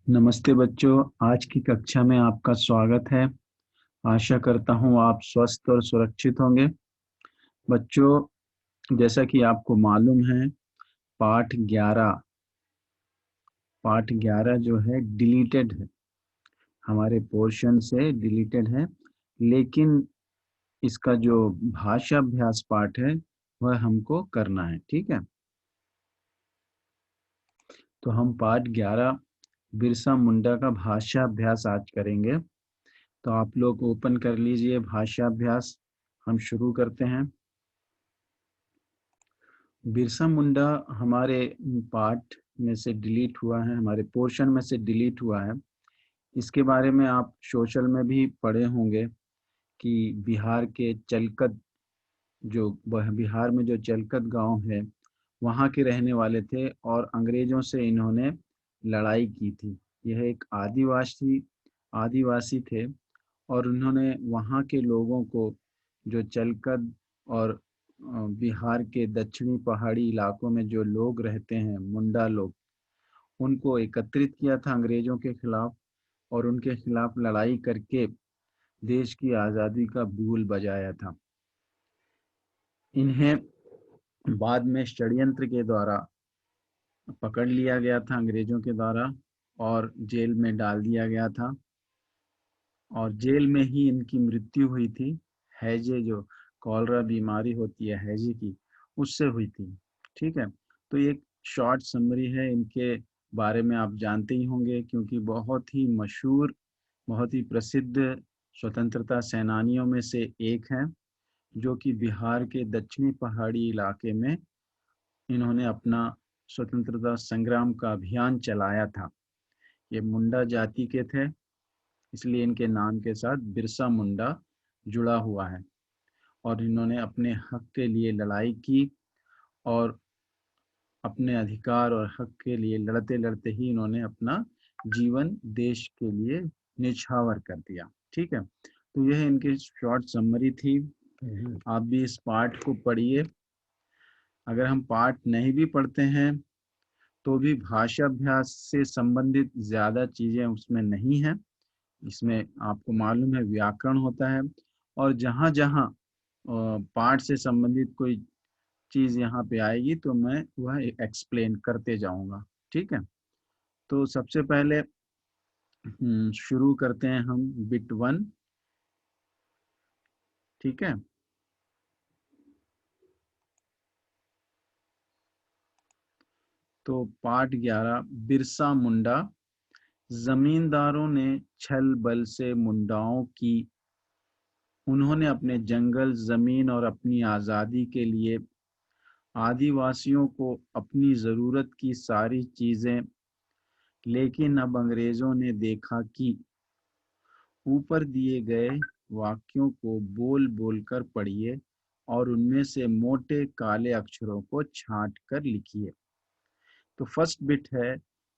नमस्ते बच्चों, आज की कक्षा में आपका स्वागत है। आशा करता हूँ आप स्वस्थ और सुरक्षित होंगे। बच्चों, जैसा कि आपको मालूम है, पाठ 11 जो है डिलीटेड है, हमारे पोर्शन से डिलीटेड है। लेकिन इसका जो भाषाभ्यास पाठ है वह हमको करना है। ठीक है, तो हम पाठ 11 बिरसा मुंडा का भाषाभ्यास आज करेंगे। तो आप लोग ओपन कर लीजिए भाषाभ्यास। हम शुरू करते हैं। बिरसा मुंडा हमारे पाठ में से डिलीट हुआ है, हमारे पोर्शन में से डिलीट हुआ है। इसके बारे में आप सोशल में भी पढ़े होंगे कि बिहार के चलकत, जो बिहार में जो चलकत गांव है, वहाँ के रहने वाले थे और अंग्रेजों से इन्होंने लड़ाई की थी। यह एक आदिवासी आदिवासी थे और उन्होंने वहाँ के लोगों को, जो चलकत और बिहार के दक्षिणी पहाड़ी इलाकों में जो लोग रहते हैं, मुंडा लोग, उनको एकत्रित किया था अंग्रेजों के खिलाफ और उनके खिलाफ लड़ाई करके देश की आज़ादी का बिगुल बजाया था। इन्हें बाद में षड्यंत्र के द्वारा पकड़ लिया गया था अंग्रेजों के द्वारा और जेल में डाल दिया गया था और जेल में ही इनकी मृत्यु हुई थी। हैजे, जो कॉलरा बीमारी होती है हैजे की, उससे हुई थी। ठीक है, तो ये एक शॉर्ट समरी है। इनके बारे में आप जानते ही होंगे क्योंकि बहुत ही मशहूर, बहुत ही प्रसिद्ध स्वतंत्रता सेनानियों में से एक हैं, जो कि बिहार के दक्षिणी पहाड़ी इलाके में इन्होंने अपना स्वतंत्रता संग्राम का अभियान चलाया था। ये मुंडा जाति के थे, इसलिए इनके नाम के साथ बिरसा मुंडा जुड़ा हुआ है और इन्होंने अपने हक के लिए लड़ाई की और अपने अधिकार और हक के लिए लड़ते लड़ते ही इन्होंने अपना जीवन देश के लिए निछावर कर दिया। ठीक है, तो यह इनकी शॉर्ट समरी थी। आप भी इस पाठ को पढ़िए। अगर हम पाठ नहीं भी पढ़ते हैं तो भी भाषाभ्यास से संबंधित ज़्यादा चीज़ें उसमें नहीं है। इसमें आपको मालूम है व्याकरण होता है और जहाँ जहाँ पाठ से संबंधित कोई चीज़ यहाँ पे आएगी तो मैं वह एक्सप्लेन करते जाऊँगा। ठीक है, तो सबसे पहले शुरू करते हैं हम बिट 1। ठीक है, तो पाठ 11 बिरसा मुंडा। जमींदारों ने छल बल से मुंडाओं की, उन्होंने अपने जंगल, जमीन और अपनी आज़ादी के लिए आदिवासियों को अपनी ज़रूरत की सारी चीज़ें। लेकिन अब अंग्रेज़ों ने देखा कि ऊपर दिए गए वाक्यों को बोल बोल कर पढ़िए और उनमें से मोटे काले अक्षरों को छांट कर लिखिए। तो फर्स्ट बिट है,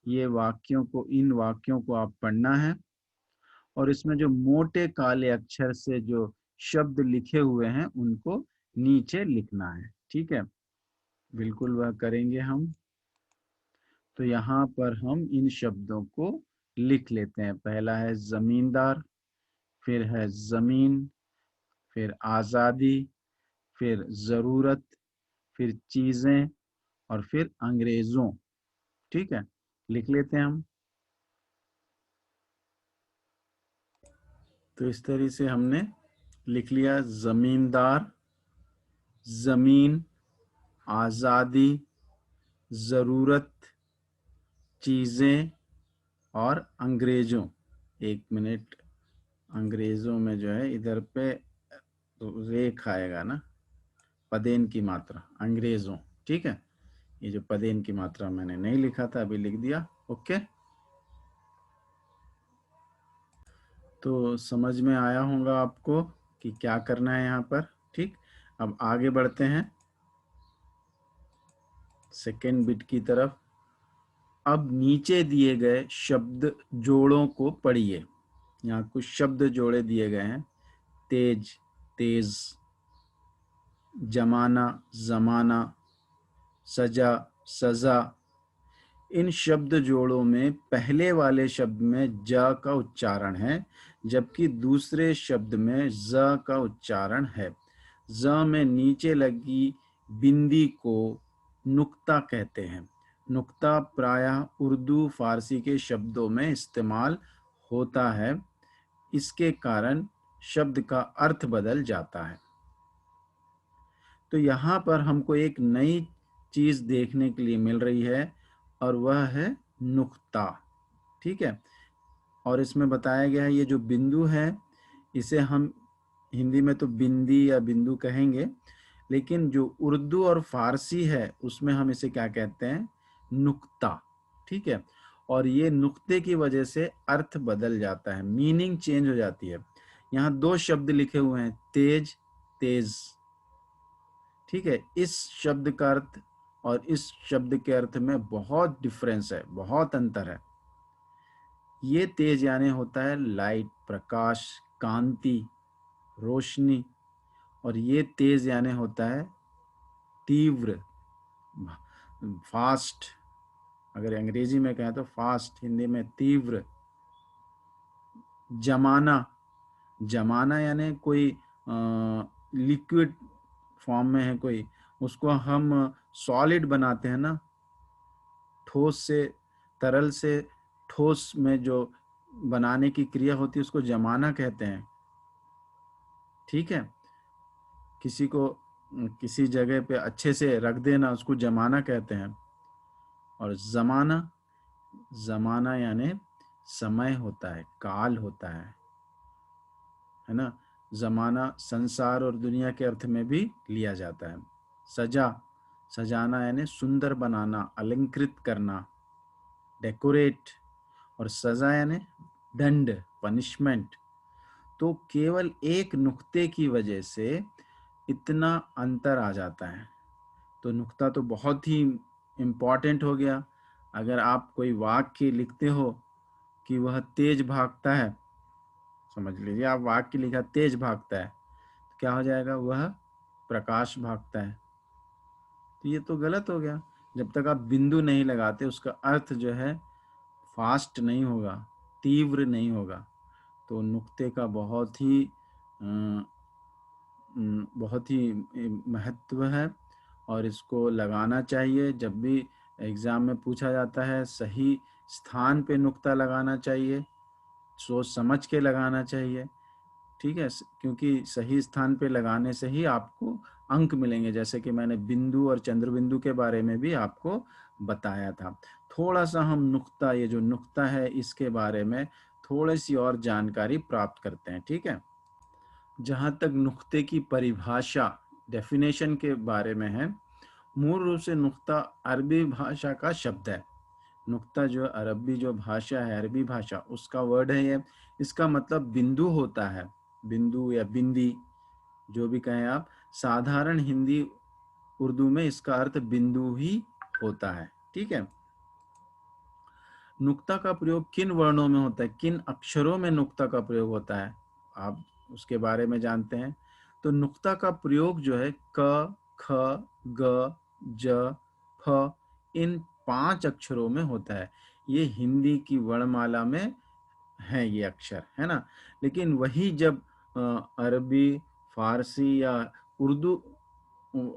ये इन वाक्यों को आप पढ़ना है और इसमें जो मोटे काले अक्षर से जो शब्द लिखे हुए हैं उनको नीचे लिखना है। ठीक है, बिल्कुल वह करेंगे हम। तो यहाँ पर हम इन शब्दों को लिख लेते हैं। पहला है जमींदार, फिर है जमीन, फिर आज़ादी, फिर ज़रूरत, फिर चीज़ें और फिर अंग्रेज़ों। ठीक है, लिख लेते हैं हम। तो इस तरह से हमने लिख लिया, जमींदार, जमीन, आज़ादी, ज़रूरत, चीज़ें और अंग्रेज़ों। एक मिनट, अंग्रेज़ों में जो है इधर पे रेख आएगा ना, पदेन की मात्रा, अंग्रेज़ों। ठीक है, ये जो पदेन की मात्रा मैंने नहीं लिखा था अभी लिख दिया। ओके, तो समझ में आया होगा आपको कि क्या करना है यहाँ पर। ठीक, अब आगे बढ़ते हैं सेकेंड बिट की तरफ। अब नीचे दिए गए शब्द जोड़ों को पढ़िए। यहाँ कुछ शब्द जोड़े दिए गए हैं। तेज, तेज, जमाना, जमाना, सजा, सजा, इन शब्द जोड़ों में पहले वाले शब्द में ज का उच्चारण है, जबकि दूसरे शब्द में ज का उच्चारण है। ज में नीचे लगी बिंदी को नुक्ता कहते हैं। नुक्ता प्रायः उर्दू फारसी के शब्दों में इस्तेमाल होता है। इसके कारण शब्द का अर्थ बदल जाता है। तो यहाँ पर हमको एक नई चीज देखने के लिए मिल रही है और वह है नुक्ता। ठीक है, और इसमें बताया गया है ये जो बिंदु है इसे हम हिंदी में तो बिंदी या बिंदु कहेंगे, लेकिन जो उर्दू और फारसी है उसमें हम इसे क्या कहते हैं, नुक्ता। ठीक है, और ये नुक्ते की वजह से अर्थ बदल जाता है, मीनिंग चेंज हो जाती है। यहाँ दो शब्द लिखे हुए हैं, तेज, तेज। ठीक है, इस शब्द का अर्थ और इस शब्द के अर्थ में बहुत डिफरेंस है, बहुत अंतर है। ये तेज यानी होता है लाइट, प्रकाश, कांति, रोशनी, और ये तेज यानी होता है तीव्र, फास्ट। अगर अंग्रेजी में कहें तो फास्ट, हिंदी में तीव्र। जमाना, जमाना यानी कोई लिक्विड फॉर्म में है कोई, उसको हम सॉलिड बनाते हैं ना, ठोस से तरल से ठोस में जो बनाने की क्रिया होती है उसको जमाना कहते हैं। ठीक है, किसी को किसी जगह पे अच्छे से रख देना उसको जमाना कहते हैं। और जमाना, जमाना यानी समय होता है, काल होता है ना। जमाना संसार और दुनिया के अर्थ में भी लिया जाता है। सजा, सजाना यानी सुंदर बनाना, अलंकृत करना, डेकोरेट। और सजा यानी दंड, पनिशमेंट। तो केवल एक नुक्ते की वजह से इतना अंतर आ जाता है। तो नुक्ता तो बहुत ही इम्पॉर्टेंट हो गया। अगर आप कोई वाक्य लिखते हो कि वह तेज भागता है, समझ लीजिए आप वाक्य लिखा तेज भागता है, तो क्या हो जाएगा, वह प्रकाश भागता है। तो ये तो गलत हो गया। जब तक आप बिंदु नहीं लगाते उसका अर्थ जो है फास्ट नहीं होगा, तीव्र नहीं होगा। तो नुक्ते का बहुत ही महत्व है और इसको लगाना चाहिए। जब भी एग्ज़ाम में पूछा जाता है सही स्थान पे नुक्ता लगाना चाहिए, सोच समझ के लगाना चाहिए। ठीक है, क्योंकि सही स्थान पे लगाने से ही आपको अंक मिलेंगे, जैसे कि मैंने बिंदु और चंद्र बिंदु के बारे में भी आपको बताया था। थोड़ा सा हम नुक्ता, ये जो नुक्ता है इसके बारे में थोड़ी सी और जानकारी प्राप्त करते हैं। ठीक है, जहाँ तक नुक्ते की परिभाषा, डेफिनेशन के बारे में है, मूल रूप से नुक्ता अरबी भाषा का शब्द है। नुक्ता जो अरबी जो भाषा है, अरबी भाषा, उसका वर्ड है ये। इसका मतलब बिंदु होता है, बिंदु या बिंदी जो भी कहें आप। साधारण हिंदी उर्दू में इसका अर्थ बिंदु ही होता है। ठीक है, नुक्ता का प्रयोग किन वर्णों में होता है, किन अक्षरों में नुक्ता का प्रयोग होता है, आप उसके बारे में जानते हैं। तो नुक्ता का प्रयोग जो है क, ख, ग, ज, फ, इन 5 अक्षरों में होता है। ये हिंदी की वर्णमाला में है ये अक्षर, है ना। लेकिन वही जब अरबी, फारसी या उर्दू,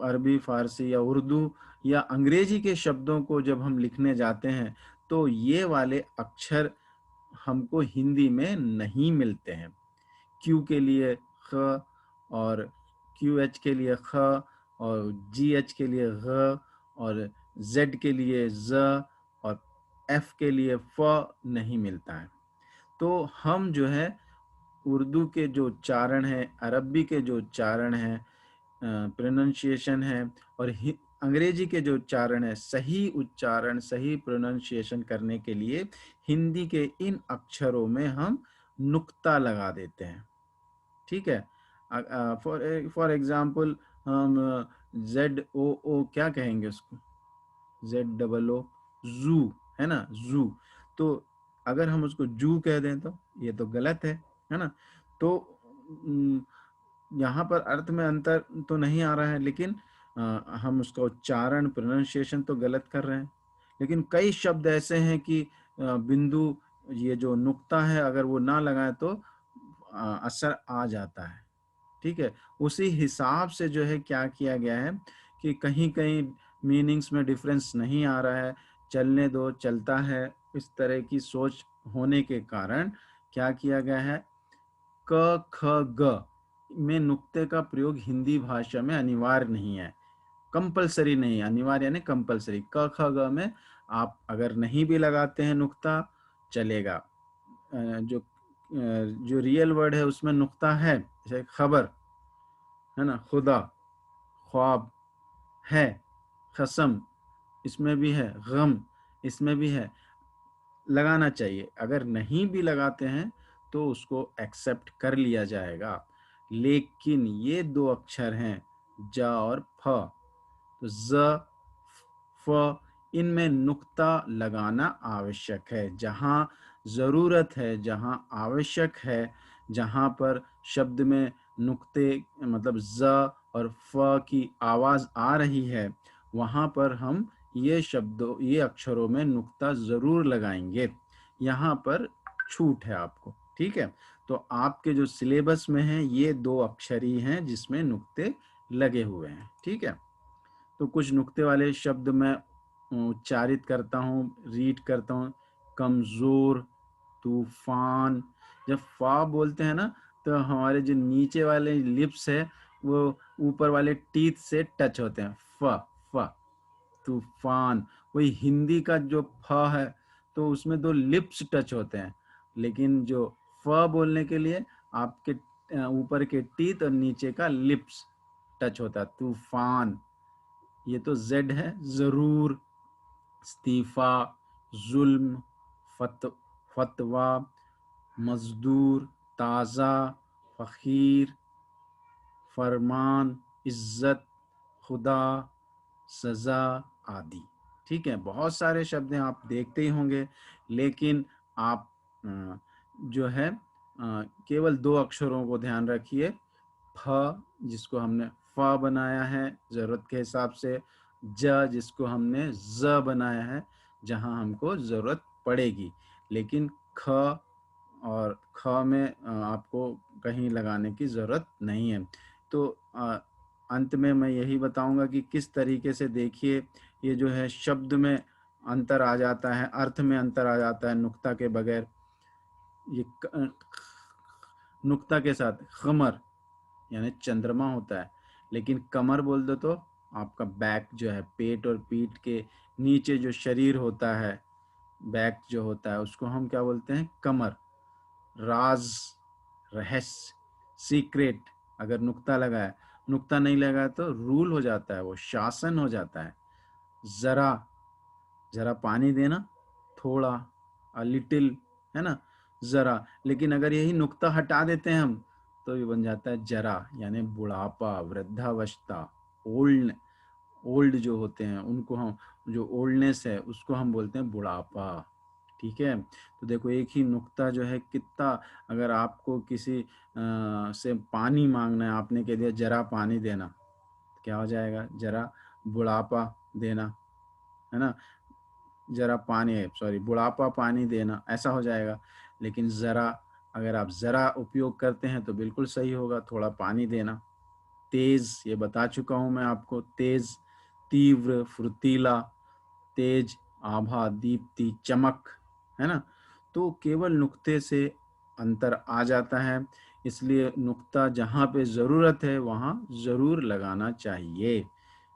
अरबी, फारसी या उर्दू या अंग्रेजी के शब्दों को जब हम लिखने जाते हैं तो ये वाले अक्षर हमको हिंदी में नहीं मिलते हैं। क्यू के लिए ख, और क्यू एच के लिए ख, और जी एच के लिए घ, और जेड के लिए ज, और एफ के लिए फ नहीं मिलता है। तो हम जो है उर्दू के जो उच्चारण है, अरबी के जो उच्चारण है, प्रोनाउंसिएशन है, और अंग्रेजी के जो उच्चारण है, सही उच्चारण, सही प्रोनाउंसिएशन करने के लिए हिंदी के इन अक्षरों में हम नुक्ता लगा देते हैं। ठीक है, फॉर एग्जाम्पल हम ZOO क्या कहेंगे उसको, ZOO, जू, है ना, जू। तो अगर हम उसको जू कह दें तो ये तो गलत है ना। तो यहाँ पर अर्थ में अंतर तो नहीं आ रहा है, लेकिन हम उसका उच्चारण, प्रोनाउंसिएशन तो गलत कर रहे हैं। लेकिन कई शब्द ऐसे हैं कि बिंदु, ये जो नुक्ता है, अगर वो ना लगाए तो असर आ जाता है। ठीक है, उसी हिसाब से जो है क्या किया गया है कि कहीं कहीं मीनिंग्स में डिफरेंस नहीं आ रहा है, चलने दो, चलता है, इस तरह की सोच होने के कारण क्या किया गया है, क ख ग में नुक्ते का प्रयोग हिंदी भाषा में अनिवार्य नहीं है, कंपलसरी नहीं है। अनिवार्य यानी कंपलसरी। क ख ग में आप अगर नहीं भी लगाते हैं नुक्ता, चलेगा। जो रियल वर्ड है उसमें नुक्ता है, जैसे खबर है ना, खुदा, ख्वाब है, कसम इसमें भी है, गम इसमें भी है, लगाना चाहिए। अगर नहीं भी लगाते हैं तो उसको एक्सेप्ट कर लिया जाएगा। लेकिन ये दो अक्षर हैं, ज और फ, तो ज, फ, इनमें नुक्ता लगाना आवश्यक है। जहाँ ज़रूरत है, जहाँ आवश्यक है, जहाँ पर शब्द में नुक्ते मतलब ज और फ की आवाज़ आ रही है, वहाँ पर हम ये अक्षरों में नुक्ता ज़रूर लगाएंगे। यहाँ पर छूट है आपको। ठीक है, तो आपके जो सिलेबस में है ये 2 अक्षर ही हैं जिसमें नुक्ते लगे हुए हैं। ठीक है, तो कुछ नुक्ते वाले शब्द मैं उच्चारित करता हूँ, रीड करता हूँ। कमज़ोर, तूफान। जब फा बोलते हैं ना, तो हमारे जो नीचे वाले लिप्स है वो ऊपर वाले टीथ से टच होते हैं। फ, फ, तूफान। वही हिंदी का जो फ है तो उसमें 2 लिप्स टच होते हैं, लेकिन जो फ बोलने के लिए आपके ऊपर के टीथ और नीचे का लिप्स टच होता है। तूफान, ये तो जेड है। जरूर, इस्तीफा, जुल्म, फतवा, मजदूर, ताज़ा, फ़कीर, फरमान, इज्जत, खुदा, सज़ा आदि। ठीक है, बहुत सारे शब्द हैं, आप देखते ही होंगे। लेकिन आप जो है केवल 2 अक्षरों को ध्यान रखिए। फ, जिसको हमने फ बनाया है ज़रूरत के हिसाब से, ज जिसको हमने ज बनाया है जहाँ हमको ज़रूरत पड़ेगी। लेकिन ख और ख में आपको कहीं लगाने की ज़रूरत नहीं है। तो अंत में मैं यही बताऊंगा कि किस तरीके से, देखिए, ये जो है शब्द में अंतर आ जाता है, अर्थ में अंतर आ जाता है नुक्ता के बगैर। ये नुक्ता के साथ खमर यानी चंद्रमा होता है, लेकिन कमर बोल दो तो आपका बैक जो है, पेट और पीठ के नीचे जो शरीर होता है, बैक जो होता है, उसको हम क्या बोलते हैं, कमर। राज, रहस्य, सीक्रेट, अगर नुक्ता लगा है, नुक्ता नहीं लगा है तो रूल हो जाता है, वो शासन हो जाता है। जरा, जरा पानी देना, थोड़ा, अ लिटिल, है ना, जरा। लेकिन अगर यही नुक्ता हटा देते हैं हम तो ये बन जाता है जरा, यानी बुढ़ापा, वृद्धावस्था, ओल्ड। ओल्ड जो होते हैं उनको हम, जो ओल्डनेस है उसको हम बोलते हैं बुढ़ापा। ठीक है, तो देखो एक ही नुक्ता जो है कितना, अगर आपको किसी से पानी मांगना है, आपने कह दिया जरा पानी देना, क्या हो जाएगा, जरा बुढ़ापा देना, है ना, जरा पानी है, सॉरी, बुढ़ापा पानी देना, ऐसा हो जाएगा। लेकिन ज़रा, अगर आप ज़रा उपयोग करते हैं तो बिल्कुल सही होगा, थोड़ा पानी देना। तेज़, ये बता चुका हूँ मैं आपको, तेज़, तीव्र, फुर्तीला, तेज, आभा, दीप्ति, चमक, है ना। तो केवल नुक्ते से अंतर आ जाता है, इसलिए नुक्ता जहाँ पे ज़रूरत है वहाँ ज़रूर लगाना चाहिए।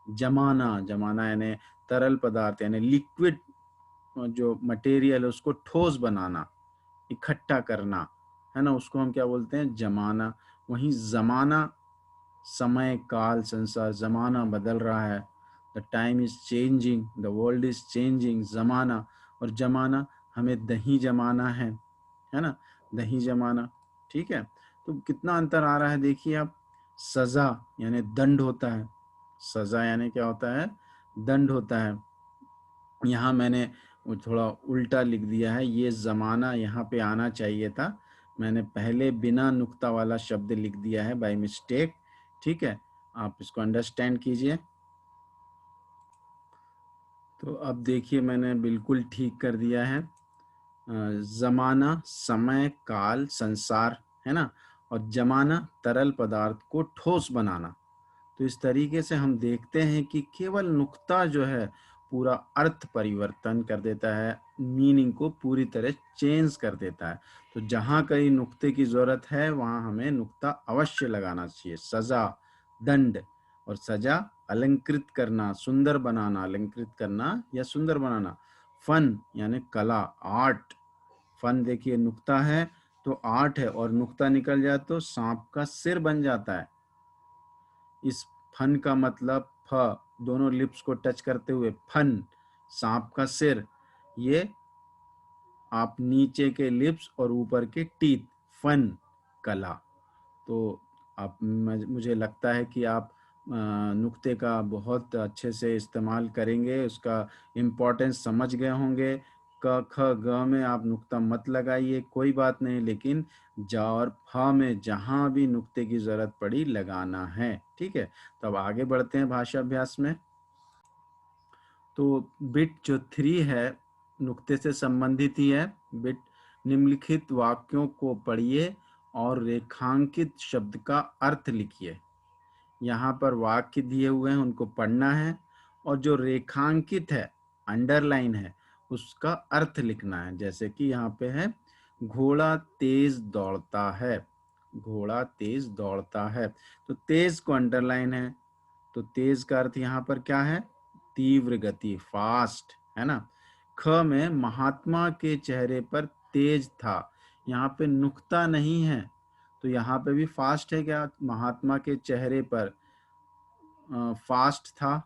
जमाना, जमाना यानी तरल पदार्थ, यानी लिक्विड, जो मटेरियल है उसको ठोस बनाना, इकट्ठा करना, है ना, उसको हम क्या बोलते हैं, जमाना। वहीं ज़माना, समय, काल, संसार, ज़माना बदल रहा है, the time is changing, the world is changing, ज़माना। और जमाना, हमें दही जमाना है ना, दही जमाना। ठीक है, तो कितना अंतर आ रहा है देखिए आप। सज़ा यानी दंड होता है, सज़ा यानी क्या होता है, दंड होता है। यहाँ मैंने वो थोड़ा उल्टा लिख दिया है, ये ज़माना यहाँ पे आना चाहिए था, मैंने पहले बिना नुक्ता वाला शब्द लिख दिया है बाय मिस्टेक। ठीक है, आप इसको अंडरस्टैंड कीजिए। तो अब देखिए मैंने बिल्कुल ठीक कर दिया है। जमाना, समय, काल, संसार, है ना, और जमाना तरल पदार्थ को ठोस बनाना। तो इस तरीके से हम देखते हैं कि केवल नुक्ता जो है पूरा अर्थ परिवर्तन कर देता है, मीनिंग को पूरी तरह चेंज कर देता है। तो जहाँ कहीं नुक्ते की जरूरत है वहाँ हमें नुक्ता अवश्य लगाना चाहिए। सजा, दंड, और सजा अलंकृत करना, सुंदर बनाना, अलंकृत करना या सुंदर बनाना। फन यानी कला, आर्ट। फन देखिए नुक्ता है तो आर्ट है, और नुक्ता निकल जाए तो सांप का सिर बन जाता है। इस फन का मतलब फ, दोनों लिप्स को टच करते हुए फन, सांप का सिर, ये आप नीचे के लिप्स और ऊपर के टीथ, फन, कला। तो आप मुझे लगता है कि आप नुक्ते का बहुत अच्छे से इस्तेमाल करेंगे, उसका इम्पोर्टेंस समझ गए होंगे। क ख ग में आप नुक्ता मत लगाइए, कोई बात नहीं, लेकिन ज और फ में जहाँ भी नुक्ते की ज़रूरत पड़ी लगाना है। ठीक है, तो अब आगे बढ़ते हैं भाषा अभ्यास में। तो बिट जो 3 है नुक्ते से संबंधित ही है। बिट निम्नलिखित वाक्यों को पढ़िए और रेखांकित शब्द का अर्थ लिखिए। यहाँ पर वाक्य दिए हुए हैं, उनको पढ़ना है, और जो रेखांकित है, अंडरलाइन है, उसका अर्थ लिखना है। जैसे कि यहाँ पे है, घोड़ा तेज दौड़ता है, घोड़ा तेज दौड़ता है, तो तेज को अंडरलाइन है। तो तेज का अर्थ यहाँ पर क्या है? तीव्र गति, फास्ट, है ना। ख में महात्मा के चेहरे पर तेज था, यहाँ पे नुक्ता नहीं है, तो यहाँ पे भी फास्ट है क्या? महात्मा के चेहरे पर फास्ट था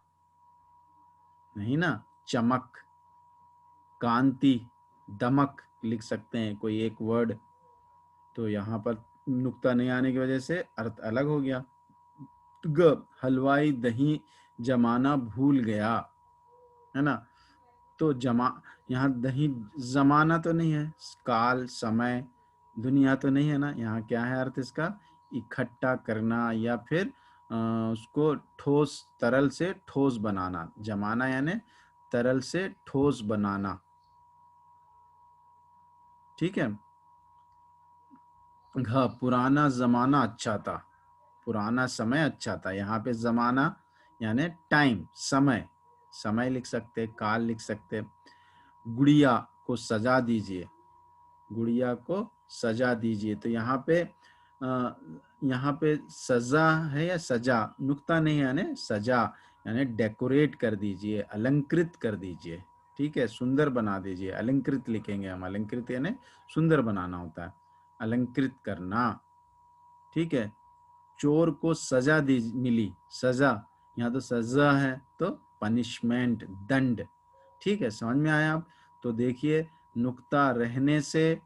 नहीं ना। चमक, कांति, दमक लिख सकते हैं कोई एक वर्ड, तो यहाँ पर नुक्ता नहीं आने की वजह से अर्थ अलग हो गया। ग, हलवाई दही जमाना भूल गया, है ना। तो जमा, यहाँ दही, जमाना तो नहीं है, काल, समय, दुनिया तो नहीं है ना। यहाँ क्या है अर्थ इसका? इकट्ठा करना या फिर उसको ठोस, तरल से ठोस बनाना। जमाना यानी तरल से ठोस बनाना। ठीक है। घ, पुराना जमाना अच्छा था, पुराना समय अच्छा था। यहाँ पे जमाना यानी टाइम, समय, समय लिख सकते, काल लिख सकते। गुड़िया को सजा दीजिए, गुड़िया को सजा दीजिए, तो यहाँ पे सजा है या सजा, नुक्ता नहीं है, यानी सजा यानी डेकोरेट कर दीजिए, अलंकृत कर दीजिए। ठीक है, सुंदर बना दीजिए, अलंकृत लिखेंगे हम, अलंकृत यानी सुंदर बनाना होता है, अलंकृत करना। ठीक है। चोर को सजा दी मिली, सजा, यहाँ तो सजा है तो पनिशमेंट, दंड। ठीक है, समझ में आया आप? तो देखिए, नुक्ता रहने से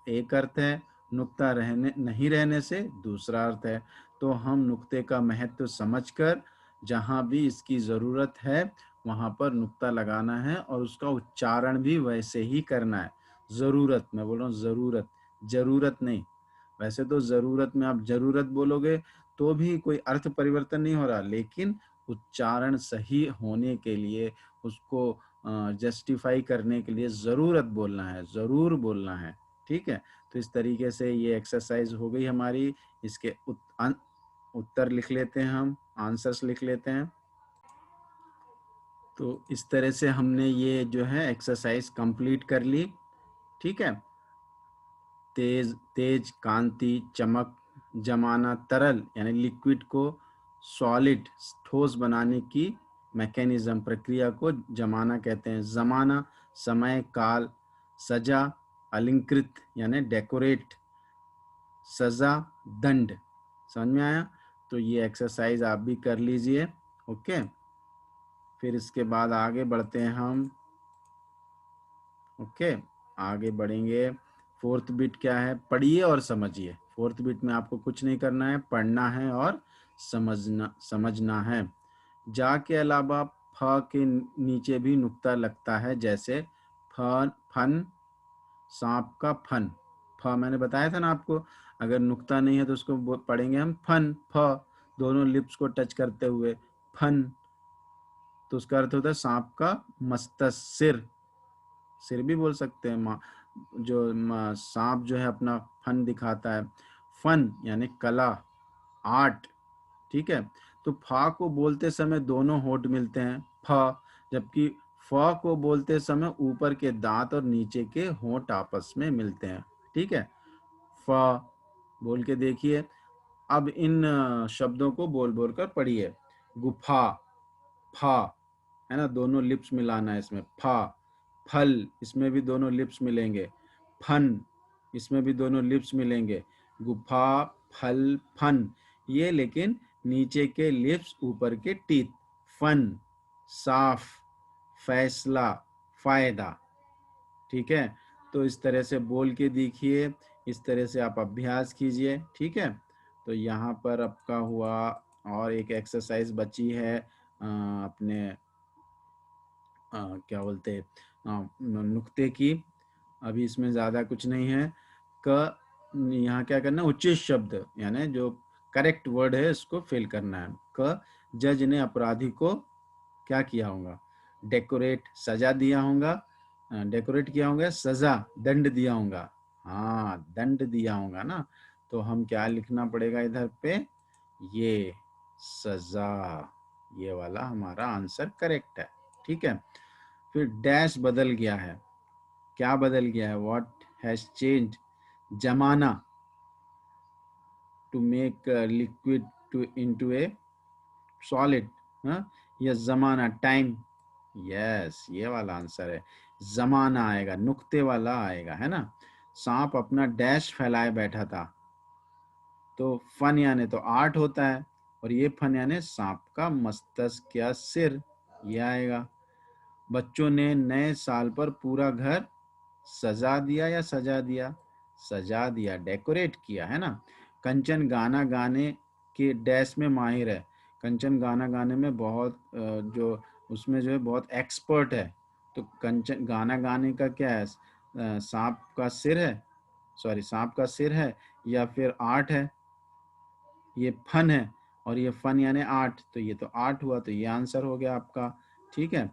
एक अर्थ है, नुक्ता रहने नहीं रहने से दूसरा अर्थ है। तो हम नुक्ते का महत्व समझकर जहाँ भी इसकी ज़रूरत है वहाँ पर नुक्ता लगाना है, और उसका उच्चारण भी वैसे ही करना है। ज़रूरत, मैं बोल रहा हूँ ज़रूरत, जरूरत नहीं। वैसे तो ज़रूरत में आप जरूरत बोलोगे तो भी कोई अर्थ परिवर्तन नहीं हो रहा, लेकिन उच्चारण सही होने के लिए, उसको जस्टिफाई करने के लिए ज़रूरत बोलना है, ज़रूर बोलना है। ठीक है, तो इस तरीके से ये एक्सरसाइज हो गई हमारी। इसके उत्तर लिख लेते हैं, हम आंसर्स लिख लेते हैं। तो इस तरह से हमने ये जो है एक्सरसाइज कंप्लीट कर ली। ठीक है। तेज, तेज, कांति, चमक, जमाना, तरल यानी लिक्विड को सॉलिड, ठोस बनाने की मैकेनिज्म, प्रक्रिया को जमाना कहते हैं। जमाना, समय, काल, सजा, अलंकृत यानी डेकोरेट, सजा, दंड। समझ में आया? तो ये एक्सरसाइज आप भी कर लीजिए। ओके, फिर इसके बाद आगे बढ़ते हैं हम। ओके, आगे बढ़ेंगे। फोर्थ बिट क्या है? पढ़िए और समझिए। फोर्थ बिट में आपको कुछ नहीं करना है, पढ़ना है और समझना है। जा के अलावा फ के नीचे भी नुक्ता लगता है, जैसे फन, फन, सांप का फन। फ मैंने बताया था ना आपको, अगर नुक्ता नहीं है तो उसको पढ़ेंगे हम फन, फ, दोनों लिप्स को टच करते हुए, फन। तो उसका अर्थ होता है सांप का मस्तक, सिर, सिर भी बोल सकते हैं। सांप जो है अपना फन दिखाता है, फन यानी कला, आर्ट, ठीक है। तो फा को बोलते समय दोनों होंठ मिलते हैं, फ, जबकि फ को बोलते समय ऊपर के दांत और नीचे के होंठ आपस में मिलते हैं, ठीक है। फ बोल के देखिए। अब इन शब्दों को बोल बोल कर पढ़िए। गुफा, फा, है ना, दोनों लिप्स मिलाना है इसमें, फा। फल, इसमें भी दोनों लिप्स मिलेंगे। फन, इसमें भी दोनों लिप्स मिलेंगे। गुफा, फल, फन, ये लेकिन नीचे के लिप्स, ऊपर के टीथ। फन, साफ, फैसला, फायदा, ठीक है। तो इस तरह से बोल के देखिए, इस तरह से आप अभ्यास कीजिए, ठीक है। तो यहाँ पर आपका हुआ, और एक एक्सरसाइज बची है अपने क्या बोलते हैं, नुक्ते की। अभी इसमें ज़्यादा कुछ नहीं है। क, यहाँ क्या करना है, उचित शब्द यानी जो करेक्ट वर्ड है इसको फिल करना है। क, जज ने अपराधी को क्या किया होगा, डेकोरेट, सजा दिया होगा। डेकोरेट किया होगा, सजा, दंड दिया होगा। हाँ, दंड दिया होगा ना। तो हम क्या लिखना पड़ेगा इधर पे, ये सजा, ये वाला हमारा आंसर करेक्ट है, ठीक है। फिर डैश बदल गया है, क्या बदल गया है, व्हाट हैज चेंज, जमाना, to make liquid to into a solid, या जमाना, टाइम, यस, ये वाला आंसर है। जमाना आएगा, नुक्ते वाला आएगा, है ना। सांप अपना डैश फैलाए बैठा था, तो फन यानी तो आर्ट होता है, और ये फन यानी सांप का मस्तिष्क या सिर, ये आएगा। बच्चों ने नए साल पर पूरा घर सजा दिया या सजा दिया, सजा दिया, डेकोरेट किया, है ना। कंचन गाना गाने के डैश में माहिर है, कंचन गाना गाने में बहुत जो उसमें जो है बहुत एक्सपर्ट है। तो कंचन गाना गाने का क्या है, सांप का सिर है, सॉरी, सांप का सिर है, या फिर आर्ट है, ये फन है, और ये फन यानी आर्ट, तो ये तो आर्ट हुआ, तो ये आंसर हो गया आपका, ठीक है।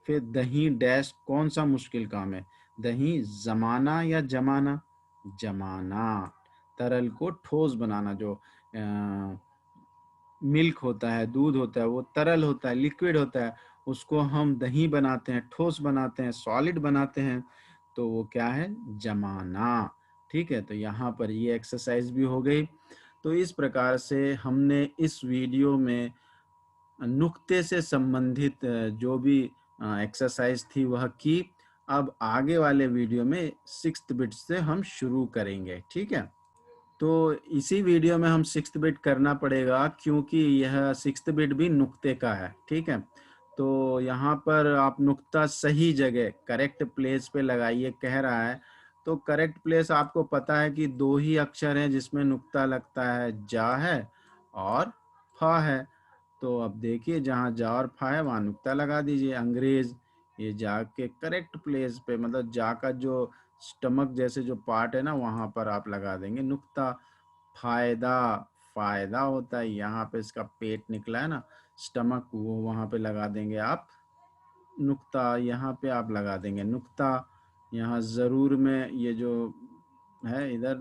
फिर दही डैश कौन सा मुश्किल काम है, दही जमाना या जमाना, जमाना, तरल को ठोस बनाना, जो मिल्क होता है, दूध होता है, वो तरल होता है, लिक्विड होता है, उसको हम दही बनाते हैं, ठोस बनाते हैं, सॉलिड बनाते हैं, तो वो क्या है, जमाना, ठीक है। तो यहाँ पर ये एक्सरसाइज भी हो गई। तो इस प्रकार से हमने इस वीडियो में नुक्ते से संबंधित जो भी एक्सरसाइज थी वह की। अब आगे वाले वीडियो में 6th बिट से हम शुरू करेंगे, ठीक है। तो इसी वीडियो में हम 6th बिट करना पड़ेगा, क्योंकि यह 6th बिट भी नुक्ते का है, ठीक है। तो यहाँ पर आप नुक्ता सही जगह, करेक्ट प्लेस पे लगाइए, कह रहा है। तो करेक्ट प्लेस आपको पता है कि दो ही अक्षर हैं जिसमें नुक्ता लगता है, जा है और फा है। तो अब देखिए, जहाँ जा और फा है वहाँ नुक्ता लगा दीजिए। अंग्रेज, ये जा के करेक्ट प्लेस पे, मतलब जा का जो स्टमक जैसे जो पार्ट है ना, वहाँ पर आप लगा देंगे नुक्ता। फायदा, फायदा होता है, यहाँ पे इसका पेट निकला है ना, स्टमक, वो वहाँ पे लगा देंगे आप नुक्ता, यहाँ पे आप लगा देंगे नुक्ता। यहाँ जरूर में ये जो है इधर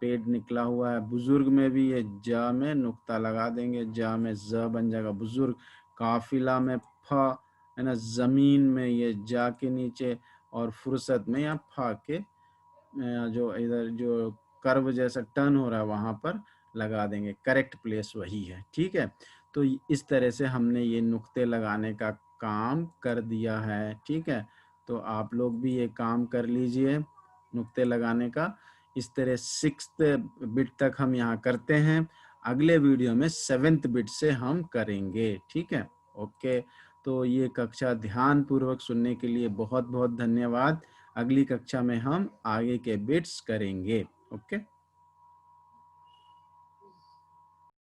पेट निकला हुआ है, बुजुर्ग में भी ये ज में नुक्ता लगा देंगे, ज में ज बन जाएगा बुजुर्ग। काफिला में फ, है ना, जमीन में ये जा के नीचे, और फुर्सत में यहाँ फा के जो इधर जो कर्व जैसा टर्न हो रहा है वहां पर लगा देंगे। करेक्ट प्लेस वही है, ठीक है। तो इस तरह से हमने ये नुक्ते लगाने का काम कर दिया है, ठीक है। तो आप लोग भी ये काम कर लीजिए नुक्ते लगाने का। इस तरह 6th बिट तक हम यहाँ करते हैं। अगले वीडियो में 7th बिट से हम करेंगे, ठीक है। ओके, तो ये कक्षा ध्यान पूर्वक सुनने के लिए बहुत बहुत धन्यवाद। अगली कक्षा में हम आगे के बिट्स करेंगे, ओके।